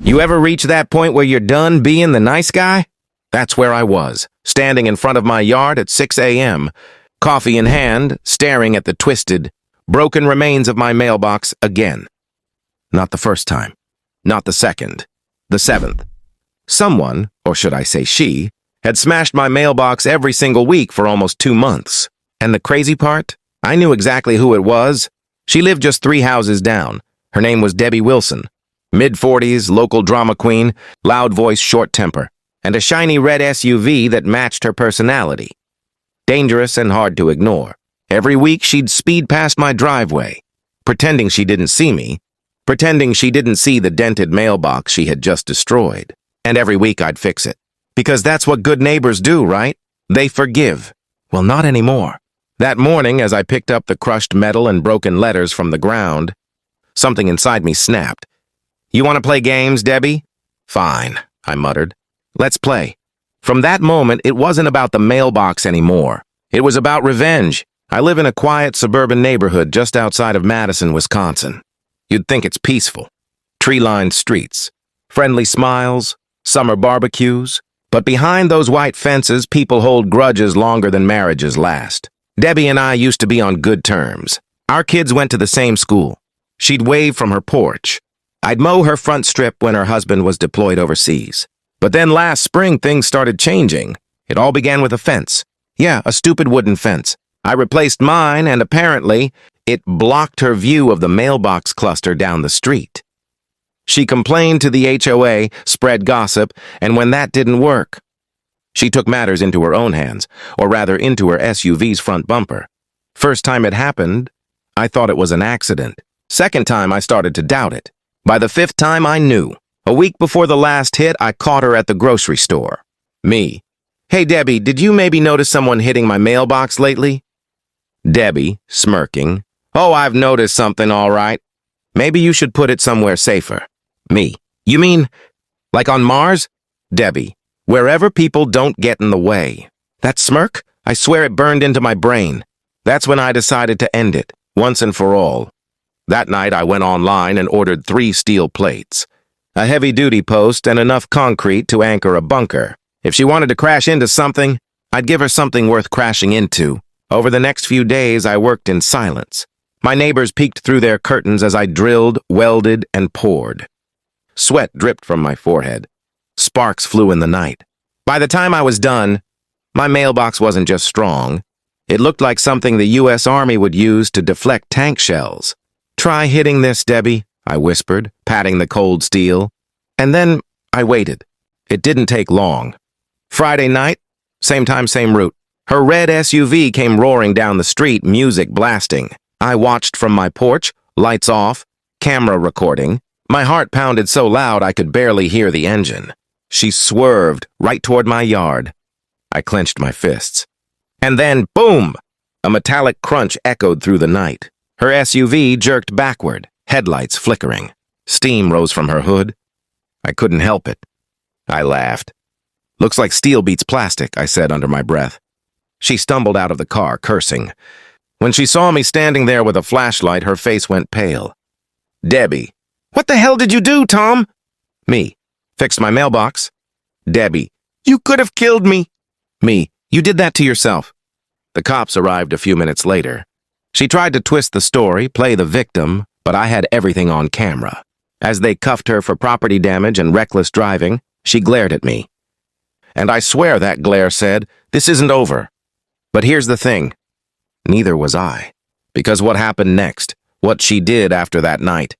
You ever reach that point where you're done being the nice guy? That's where I was, standing in front of my yard at 6 a.m., coffee in hand, staring at the twisted, broken remains of my mailbox again. Not the first time. Not the second. The seventh. Someone, or should I say she, had smashed my mailbox every single week for almost 2 months. And the crazy part? I knew exactly who it was. She lived just 3 houses down. Her name was Debbie Wilson. Mid-40s, local drama queen, loud voice, short temper, and a shiny red SUV that matched her personality. Dangerous and hard to ignore. Every week she'd speed past my driveway, pretending she didn't see me, pretending she didn't see the dented mailbox she had just destroyed. And every week I'd fix it. Because that's what good neighbors do, right? They forgive. Well, not anymore. That morning, as I picked up the crushed metal and broken letters from the ground, something inside me snapped. You want to play games, Debbie? Fine, I muttered. Let's play. From that moment, it wasn't about the mailbox anymore. It was about revenge. I live in a quiet suburban neighborhood just outside of Madison, Wisconsin. You'd think it's peaceful. Tree-lined streets, friendly smiles, summer barbecues. But behind those white fences, people hold grudges longer than marriages last. Debbie and I used to be on good terms. Our kids went to the same school. She'd wave from her porch. I'd mow her front strip when her husband was deployed overseas. But then last spring, things started changing. It all began with a fence. Yeah, a stupid wooden fence. I replaced mine, and apparently, it blocked her view of the mailbox cluster down the street. She complained to the HOA, spread gossip, and when that didn't work, she took matters into her own hands, or rather into her SUV's front bumper. First time it happened, I thought it was an accident. Second time, I started to doubt it. By the 5th time, I knew. A week before the last hit, I caught her at the grocery store. Me. Hey, Debbie, did you maybe notice someone hitting my mailbox lately? Debbie, smirking. Oh, I've noticed something, all right. Maybe you should put it somewhere safer. Me. You mean, like on Mars? Debbie. Wherever people don't get in the way. That smirk? I swear it burned into my brain. That's when I decided to end it, once and for all. That night, I went online and ordered 3 steel plates, a heavy-duty post, and enough concrete to anchor a bunker. If she wanted to crash into something, I'd give her something worth crashing into. Over the next few days, I worked in silence. My neighbors peeked through their curtains as I drilled, welded, and poured. Sweat dripped from my forehead. Sparks flew in the night. By the time I was done, my mailbox wasn't just strong. It looked like something the U.S. Army would use to deflect tank shells. Try hitting this, Debbie, I whispered, patting the cold steel. And then I waited. It didn't take long. Friday night, same time, same route. Her red SUV came roaring down the street, music blasting. I watched from my porch, lights off, camera recording. My heart pounded so loud I could barely hear the engine. She swerved right toward my yard. I clenched my fists. And then, boom! A metallic crunch echoed through the night. Her SUV jerked backward, headlights flickering. Steam rose from her hood. I couldn't help it. I laughed. Looks like steel beats plastic, I said under my breath. She stumbled out of the car, cursing. When she saw me standing there with a flashlight, her face went pale. Debbie. What the hell did you do, Tom? Me. Fixed my mailbox. Debbie. You could have killed me. Me. You did that to yourself. The cops arrived a few minutes later. She tried to twist the story, play the victim, but I had everything on camera. As they cuffed her for property damage and reckless driving, she glared at me. And I swear that glare said, "This isn't over." But here's the thing. Neither was I. Because what happened next, what she did after that night,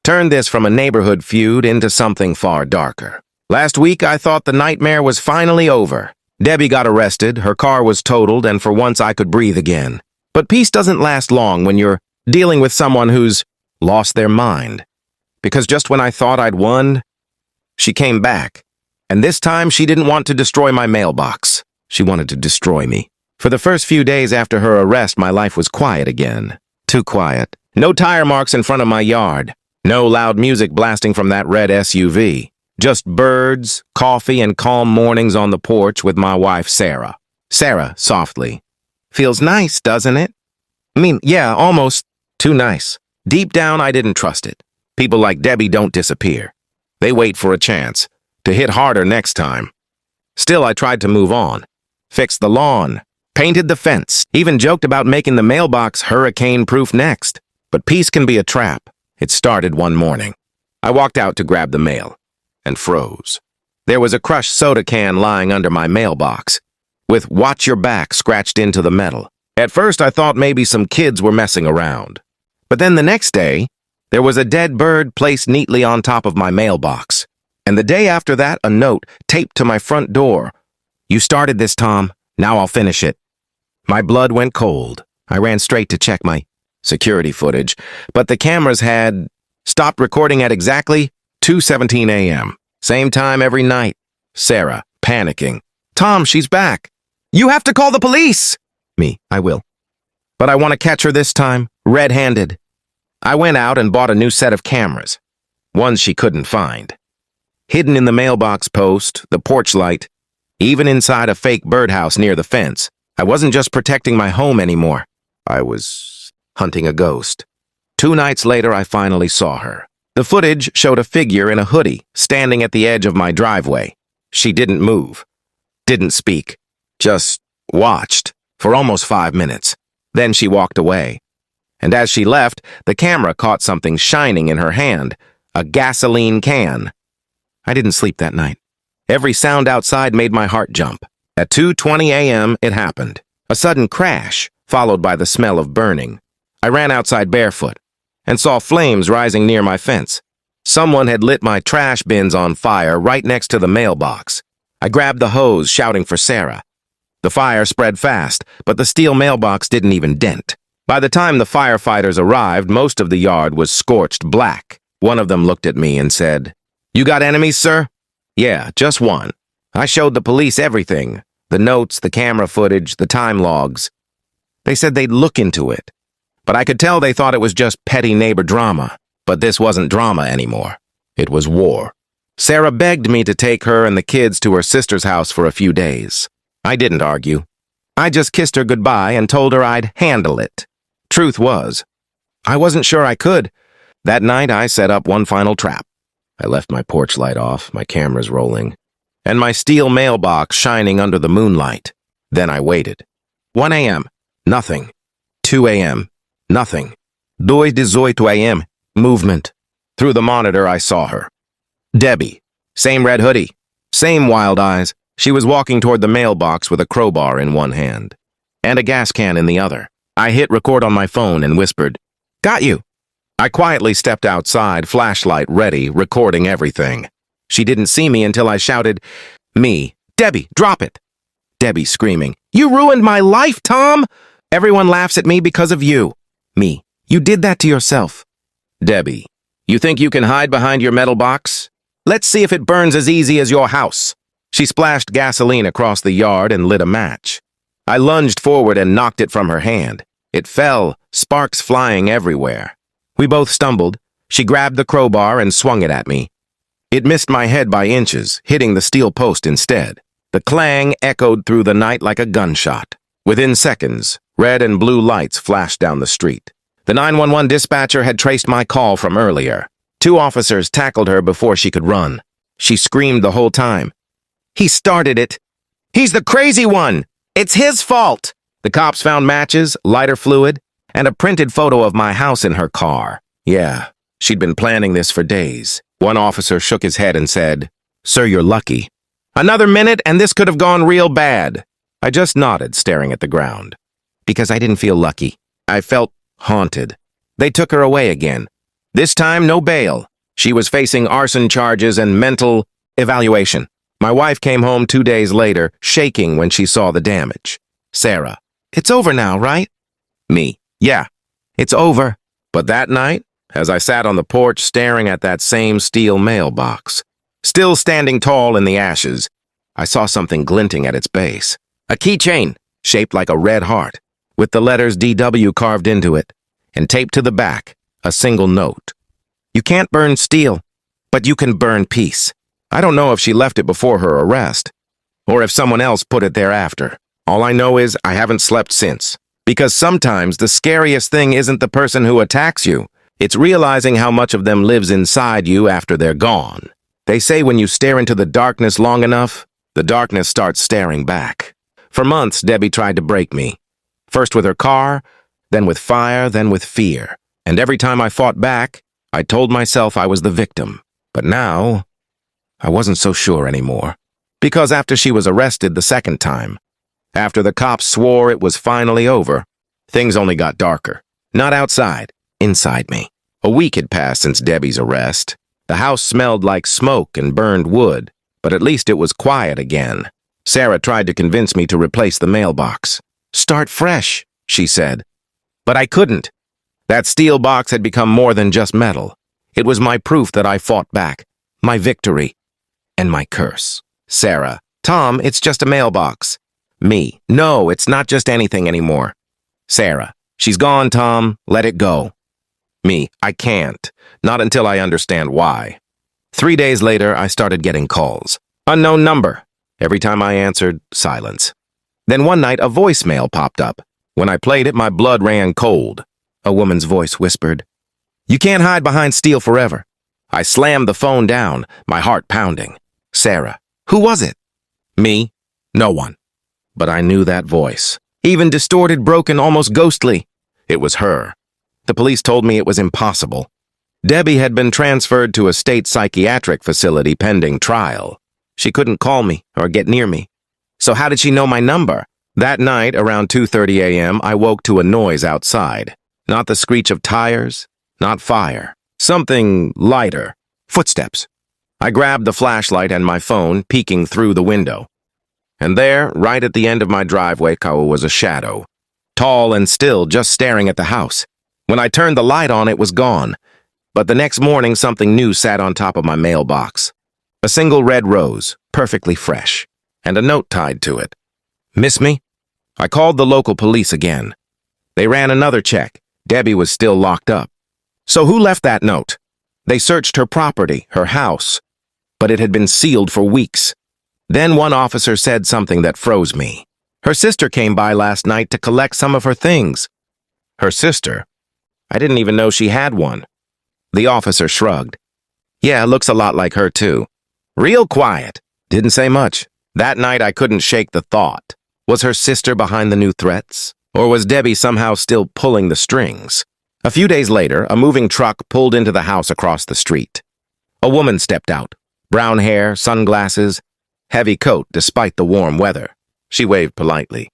turned this from a neighborhood feud into something far darker. Last week, I thought the nightmare was finally over. Debbie got arrested, her car was totaled, and for once I could breathe again. But peace doesn't last long when you're dealing with someone who's lost their mind. Because just when I thought I'd won, she came back. And this time, she didn't want to destroy my mailbox. She wanted to destroy me. For the first few days after her arrest, my life was quiet again. Too quiet. No tire marks in front of my yard. No loud music blasting from that red SUV. Just birds, coffee, and calm mornings on the porch with my wife, Sarah. Sarah, softly. Feels nice, doesn't it? I mean, yeah, almost too nice. Deep down, I didn't trust it. People like Debbie don't disappear. They wait for a chance to hit harder next time. Still, I tried to move on. Fixed the lawn, painted the fence, even joked about making the mailbox hurricane-proof next. But peace can be a trap. It started one morning. I walked out to grab the mail and froze. There was a crushed soda can lying under my mailbox, with "Watch Your Back" scratched into the metal. At first, I thought maybe some kids were messing around. But then the next day, there was a dead bird placed neatly on top of my mailbox. And the day after that, a note taped to my front door. "You started this, Tom. Now I'll finish it." My blood went cold. I ran straight to check my security footage, but the cameras had stopped recording at exactly 2:17 a.m. Same time every night. Sarah, panicking. "Tom, she's back. You have to call the police." Me, "I will. But I want to catch her this time, red-handed." I went out and bought a new set of cameras, ones she couldn't find. Hidden in the mailbox post, the porch light, even inside a fake birdhouse near the fence, I wasn't just protecting my home anymore. I was hunting a ghost. 2 nights later, I finally saw her. The footage showed a figure in a hoodie standing at the edge of my driveway. She didn't move, didn't speak, just watched for almost 5 minutes. Then she walked away. And as she left, the camera caught something shining in her hand, a gasoline can. I didn't sleep that night. Every sound outside made my heart jump. At 2:20 a.m., it happened. A sudden crash, followed by the smell of burning. I ran outside barefoot and saw flames rising near my fence. Someone had lit my trash bins on fire right next to the mailbox. I grabbed the hose, shouting for Sarah. The fire spread fast, but the steel mailbox didn't even dent. By the time the firefighters arrived, most of the yard was scorched black. One of them looked at me and said, "You got enemies, sir?" "Yeah, just one." I showed the police everything, the notes, the camera footage, the time logs. They said they'd look into it, but I could tell they thought it was just petty neighbor drama. But this wasn't drama anymore. It was war. Sarah begged me to take her and the kids to her sister's house for a few days. I didn't argue. I just kissed her goodbye and told her I'd handle it. Truth was, I wasn't sure I could. That night, I set up one final trap. I left my porch light off, my cameras rolling, and my steel mailbox shining under the moonlight. Then I waited. 1 a.m., nothing. 2 a.m., nothing. 2:18 a.m., movement. Through the monitor, I saw her. Debbie. Same red hoodie. Same wild eyes. She was walking toward the mailbox with a crowbar in one hand and a gas can in the other. I hit record on my phone and whispered, "Got you." I quietly stepped outside, flashlight ready, recording everything. She didn't see me until I shouted, "Me, Debbie, drop it." Debbie screaming, "You ruined my life, Tom! Everyone laughs at me because of you." Me, "You did that to yourself." Debbie, "You think you can hide behind your metal box? Let's see if it burns as easy as your house." She splashed gasoline across the yard and lit a match. I lunged forward and knocked it from her hand. It fell, sparks flying everywhere. We both stumbled. She grabbed the crowbar and swung it at me. It missed my head by inches, hitting the steel post instead. The clang echoed through the night like a gunshot. Within seconds, red and blue lights flashed down the street. The 911 dispatcher had traced my call from earlier. 2 officers tackled her before she could run. She screamed the whole time, "He started it. He's the crazy one. It's his fault." The cops found matches, lighter fluid, and a printed photo of my house in her car. Yeah, she'd been planning this for days. One officer shook his head and said, "Sir, you're lucky. Another minute and this could have gone real bad." I just nodded, staring at the ground. Because I didn't feel lucky. I felt haunted. They took her away again. This time, no bail. She was facing arson charges and mental evaluation. My wife came home 2 days later, shaking when she saw the damage. Sarah, "It's over now, right?" Me, "Yeah, it's over." But that night, as I sat on the porch staring at that same steel mailbox, still standing tall in the ashes, I saw something glinting at its base. A keychain, shaped like a red heart, with the letters DW carved into it, and taped to the back, a single note. "You can't burn steel, but you can burn peace." I don't know if she left it before her arrest, or if someone else put it there after. All I know is I haven't slept since. Because sometimes the scariest thing isn't the person who attacks you. It's realizing how much of them lives inside you after they're gone. They say when you stare into the darkness long enough, the darkness starts staring back. For months, Debbie tried to break me. First with her car, then with fire, then with fear. And every time I fought back, I told myself I was the victim. But now, I wasn't so sure anymore. Because after she was arrested the second time, after the cops swore it was finally over, things only got darker. Not outside, inside me. A week had passed since Debbie's arrest. The house smelled like smoke and burned wood, but at least it was quiet again. Sarah tried to convince me to replace the mailbox. Start fresh, she said. But I couldn't. That steel box had become more than just metal. It was my proof that I fought back, my victory, and my curse. Sarah, Tom, it's just a mailbox. Me, no, it's not just anything anymore. Sarah, she's gone, Tom, let it go. Me, I can't, not until I understand why. 3 days later, I started getting calls. Unknown number. Every time I answered, silence. Then one night, a voicemail popped up. When I played it, my blood ran cold. A woman's voice whispered, "You can't hide behind steel forever." I slammed the phone down, my heart pounding. Sarah, who was it? Me, no one. But I knew that voice. Even distorted, broken, almost ghostly. It was her. The police told me it was impossible. Debbie had been transferred to a state psychiatric facility pending trial. She couldn't call me or get near me. So how did she know my number? That night, around 2:30 a.m., I woke to a noise outside. Not the screech of tires, not fire. Something lighter. Footsteps. I grabbed the flashlight and my phone, peeking through the window. And there, right at the end of my driveway, was a shadow. Tall and still, just staring at the house. When I turned the light on, it was gone. But the next morning, something new sat on top of my mailbox. A single red rose, perfectly fresh, and a note tied to it. Miss me? I called the local police again. They ran another check. Debbie was still locked up. So who left that note? They searched her property, her house, but it had been sealed for weeks. Then one officer said something that froze me. Her sister came by last night to collect some of her things. Her sister? I didn't even know she had one. The officer shrugged. Yeah, looks a lot like her too. Real quiet. Didn't say much. That night I couldn't shake the thought. Was her sister behind the new threats? Or was Debbie somehow still pulling the strings? A few days later, a moving truck pulled into the house across the street. A woman stepped out. Brown hair, sunglasses, heavy coat despite the warm weather. She waved politely.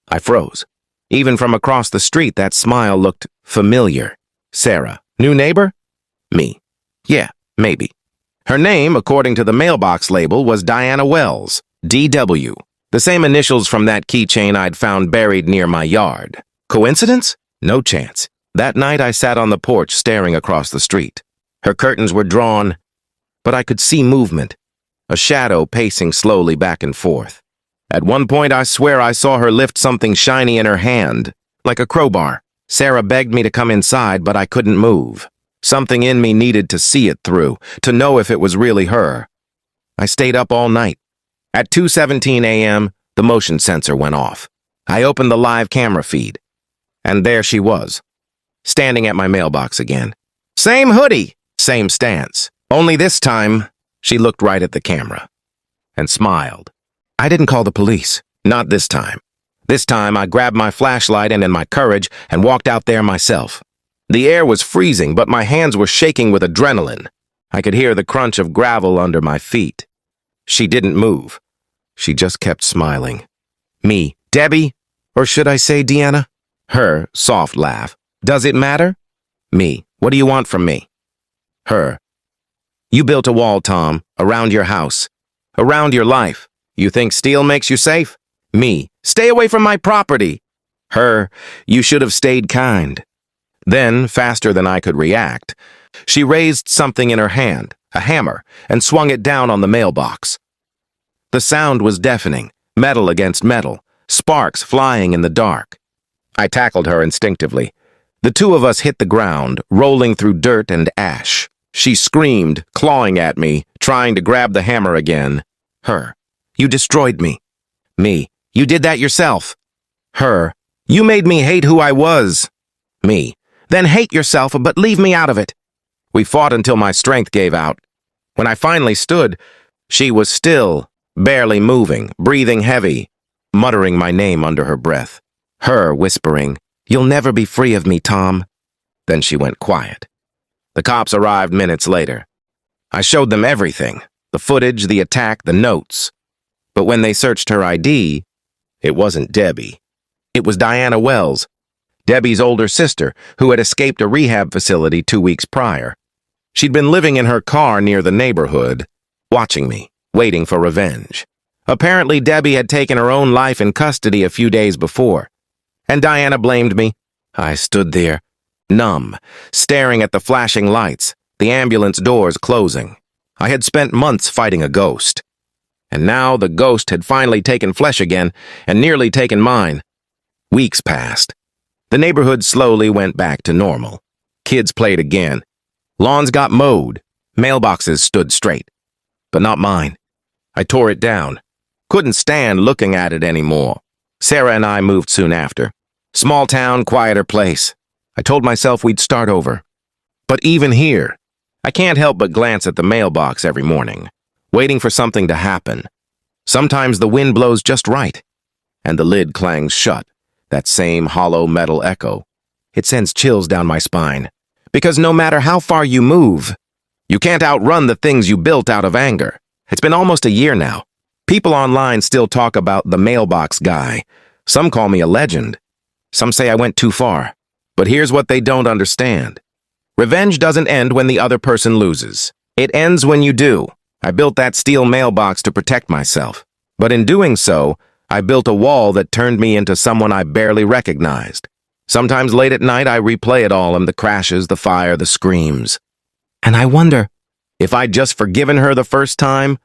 I froze. Even from across the street, that smile looked familiar. Sarah, new neighbor? Me. Yeah, maybe. Her name, according to the mailbox label, was Diana Wells, D.W., the same initials from that keychain I'd found buried near my yard. Coincidence? No chance. That night I sat on the porch staring across the street. Her curtains were drawn, but I could see movement, a shadow pacing slowly back and forth. At one point I swear I saw her lift something shiny in her hand, like a crowbar. Sarah begged me to come inside, but I couldn't move. Something in me needed to see it through, to know if it was really her. I stayed up all night. At 2:17 a.m., the motion sensor went off. I opened the live camera feed, and there she was, standing at my mailbox again. Same hoodie, same stance. Only this time, she looked right at the camera and smiled. I didn't call the police. Not this time. This time, I grabbed my flashlight and in my courage and walked out there myself. The air was freezing, but my hands were shaking with adrenaline. I could hear the crunch of gravel under my feet. She didn't move. She just kept smiling. Me, Debbie, or should I say Deanna? Her, soft laugh. Does it matter? Me, what do you want from me? Her. You built a wall, Tom, around your house, around your life. You think steel makes you safe? Me, stay away from my property. Her, you should have stayed kind. Then, faster than I could react, she raised something in her hand, a hammer, and swung it down on the mailbox. The sound was deafening, metal against metal, sparks flying in the dark. I tackled her instinctively. The two of us hit the ground, rolling through dirt and ash. She screamed, clawing at me, trying to grab the hammer again. Her, you destroyed me. Me, you did that yourself. Her, you made me hate who I was. Me, then hate yourself, but leave me out of it. We fought until my strength gave out. When I finally stood, she was still, barely moving, breathing heavy, muttering my name under her breath. Her whispering, "You'll never be free of me, Tom." Then she went quiet. The cops arrived minutes later. I showed them everything, the footage, the attack, the notes. But when they searched her ID, it wasn't Debbie. It was Diana Wells, Debbie's older sister, who had escaped a rehab facility 2 weeks prior. She'd been living in her car near the neighborhood, watching me, waiting for revenge. Apparently, Debbie had taken her own life in custody a few days before, and Diana blamed me. I stood there, numb, staring at the flashing lights, the ambulance doors closing. I had spent months fighting a ghost, and now the ghost had finally taken flesh again and nearly taken mine. Weeks passed. The neighborhood slowly went back to normal. Kids played again. Lawns got mowed. Mailboxes stood straight. But not mine. I tore it down. Couldn't stand looking at it anymore. Sarah and I moved soon after. Small town, quieter place. I told myself we'd start over. But even here, I can't help but glance at the mailbox every morning, waiting for something to happen. Sometimes the wind blows just right, and the lid clangs shut, that same hollow metal echo. It sends chills down my spine, because no matter how far you move, you can't outrun the things you built out of anger. It's been almost a year now. People online still talk about the mailbox guy. Some call me a legend. Some say I went too far. But here's what they don't understand. Revenge doesn't end when the other person loses. It ends when you do. I built that steel mailbox to protect myself. But in doing so, I built a wall that turned me into someone I barely recognized. Sometimes late at night, I replay it all, and the crashes, the fire, the screams. And I wonder, if I'd just forgiven her the first time,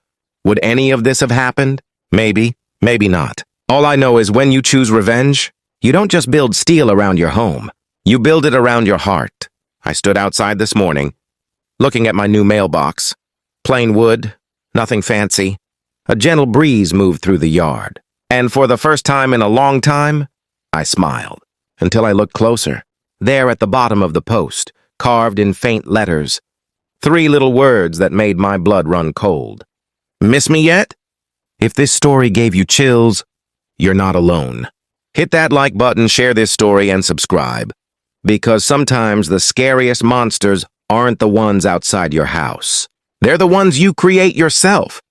would any of this have happened? Maybe, maybe not. All I know is when you choose revenge, you don't just build steel around your home. You build it around your heart. I stood outside this morning, looking at my new mailbox. Plain wood, nothing fancy. A gentle breeze moved through the yard. And for the first time in a long time, I smiled. Until I looked closer. There at the bottom of the post, carved in faint letters, 3 little words that made my blood run cold. Miss me yet? If this story gave you chills, you're not alone. Hit that like button, share this story, and subscribe. Because sometimes the scariest monsters aren't the ones outside your house. They're the ones you create yourself.